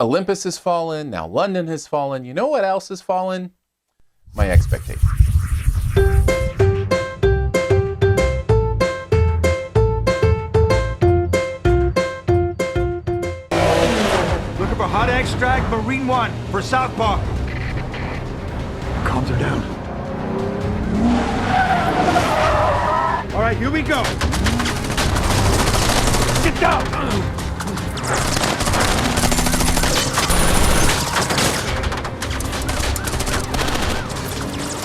Olympus has fallen, now London has fallen. You know what else has fallen? My expectations. Looking for hot extract, Marine 1 for Southpaw. Calms her down. All right, here we go. Get down!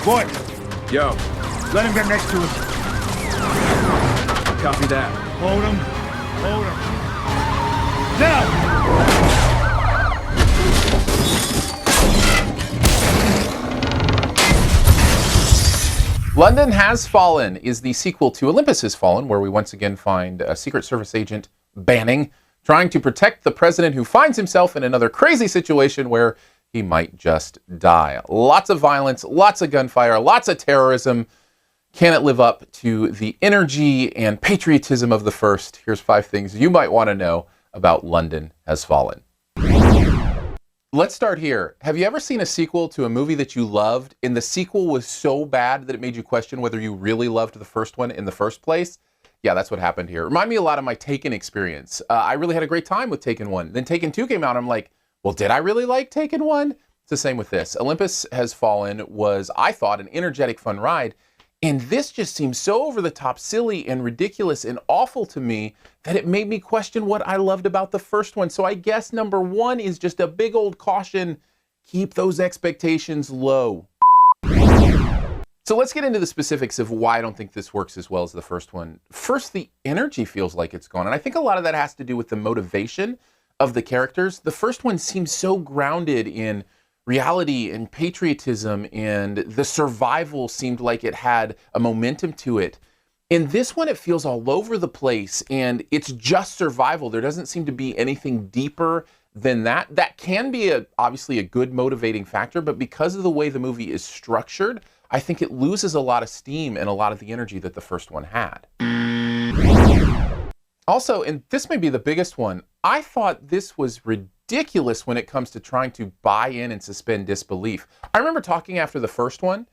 Boy. Yo. Let him get next to us. Copy that. Hold him. Hold him. Now! London Has Fallen is the sequel to Olympus Has Fallen, where we once again find a Secret Service agent, Banning, trying to protect the president who finds himself in another crazy situation where he might just die. Lots of violence, lots of gunfire, lots of terrorism. Can it live up to the energy and patriotism of the first? Here's 5 things you might want to know about London Has Fallen. Let's start here. Have you ever seen a sequel to a movie that you loved, and the sequel was so bad that it made you question whether you really loved the first one in the first place? Yeah, that's what happened here. It reminded me a lot of my Taken experience. I really had a great time with Taken 1. Then Taken 2 came out, and I'm like, well, did I really like Taken 1? It's the same with this. Olympus Has Fallen was, I thought, an energetic, fun ride. And this just seems so over the top, silly and ridiculous and awful to me that it made me question what I loved about the first one. So I guess number 1 is just a big old caution. Keep those expectations low. So let's get into the specifics of why I don't think this works as well as the first one. First, the energy feels like it's gone. And I think a lot of that has to do with the motivation of the characters. The first one seems so grounded in reality and patriotism, and the survival seemed like it had a momentum to it. In this one, it feels all over the place, and it's just survival. There doesn't seem to be anything deeper than that. That can be obviously a good motivating factor, but because of the way the movie is structured, I think it loses a lot of steam and a lot of the energy that the first one had. Also, and this may be the biggest one, I thought this was ridiculous when it comes to trying to buy in and suspend disbelief. I remember talking after the first one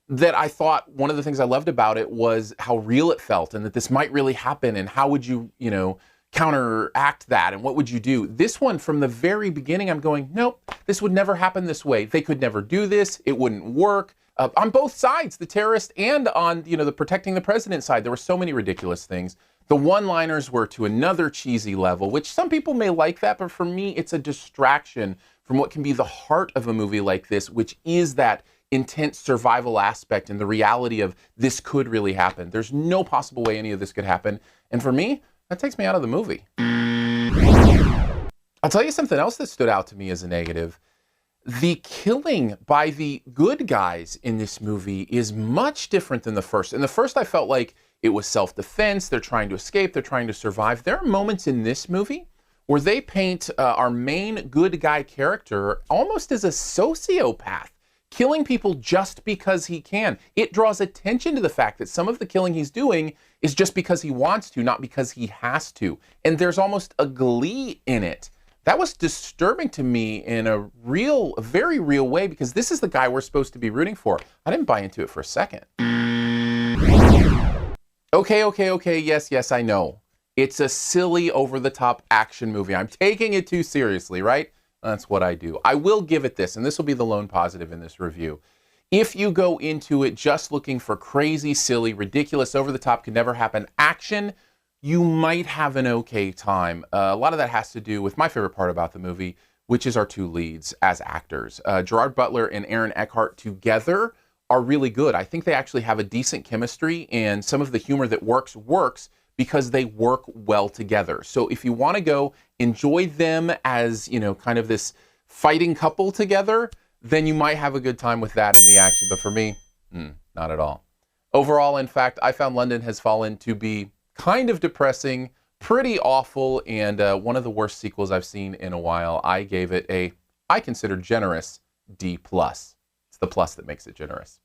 that I thought one of the things I loved about it was how real it felt and that this might really happen, and how would you, counteract that, and what would you do? This one, from the very beginning, I'm going, nope, this would never happen this way. They could never do this. It wouldn't work. On both sides, the terrorist and on, the protecting the president side, there were so many ridiculous things. The one-liners were to another cheesy level, which some people may like that, but for me, it's a distraction from what can be the heart of a movie like this, which is that intense survival aspect and the reality of this could really happen. There's no possible way any of this could happen. And for me, that takes me out of the movie. I'll tell you something else that stood out to me as a negative. The killing by the good guys in this movie is much different than the first. In the first, I felt like it was self-defense. They're trying to escape. They're trying to survive. There are moments in this movie where they paint our main good guy character almost as a sociopath, killing people just because he can. It draws attention to the fact that some of the killing he's doing is just because he wants to, not because he has to. And there's almost a glee in it. That was disturbing to me in a very real way, because this is the guy we're supposed to be rooting for. I didn't buy into it for a second. Okay, yes, I know. It's a silly, over-the-top action movie. I'm taking it too seriously, right? That's what I do. I will give it this, and this will be the lone positive in this review. If you go into it just looking for crazy, silly, ridiculous, over-the-top, could never happen action, you might have an okay time. A lot of that has to do with my favorite part about the movie, which is our 2 leads as actors. Gerard Butler and Aaron Eckhart together are really good. I think they actually have a decent chemistry, and some of the humor that works because they work well together. So if you want to go enjoy them as, kind of this fighting couple together, then you might have a good time with that in the action. But for me, not at all. Overall, in fact, I found London Has Fallen to be kind of depressing, pretty awful, and one of the worst sequels I've seen in a while. I gave it I consider generous D+. It's the plus that makes it generous.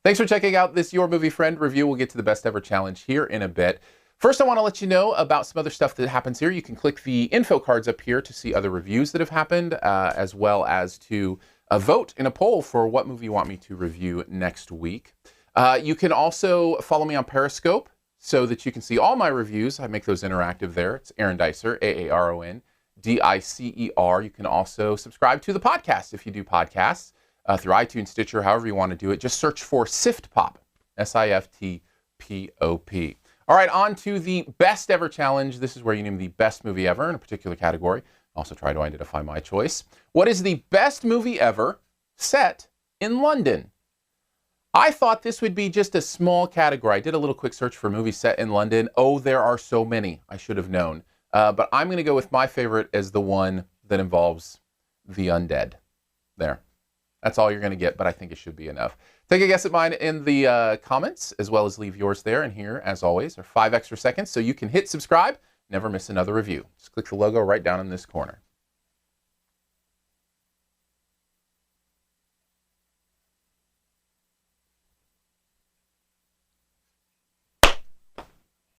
Thanks for checking out this Your Movie Friend review. We'll get to the best ever challenge here in a bit. First, I want to let you know about some other stuff that happens here. You can click the info cards up here to see other reviews that have happened, as well as to vote in a poll for what movie you want me to review next week. You can also follow me on Periscope so that you can see all my reviews. I make those interactive there. It's Aaron Dicer, AARON, DICER. You can also subscribe to the podcast if you do podcasts through iTunes, Stitcher, however you want to do it. Just search for SiftPop, SiftPop. All right, on to the best ever challenge. This is where you name the best movie ever in a particular category. Also try to identify my choice. What is the best movie ever set in London? I thought this would be just a small category. I did a little quick search for movies set in London. Oh, there are so many. I should have known. But I'm going to go with my favorite as the one that involves the undead. There. That's all you're going to get, but I think it should be enough. Take a guess at mine in the comments, as well as leave yours there. And here, as always, are 5 extra seconds so you can hit subscribe. Never miss another review. Just click the logo right down in this corner.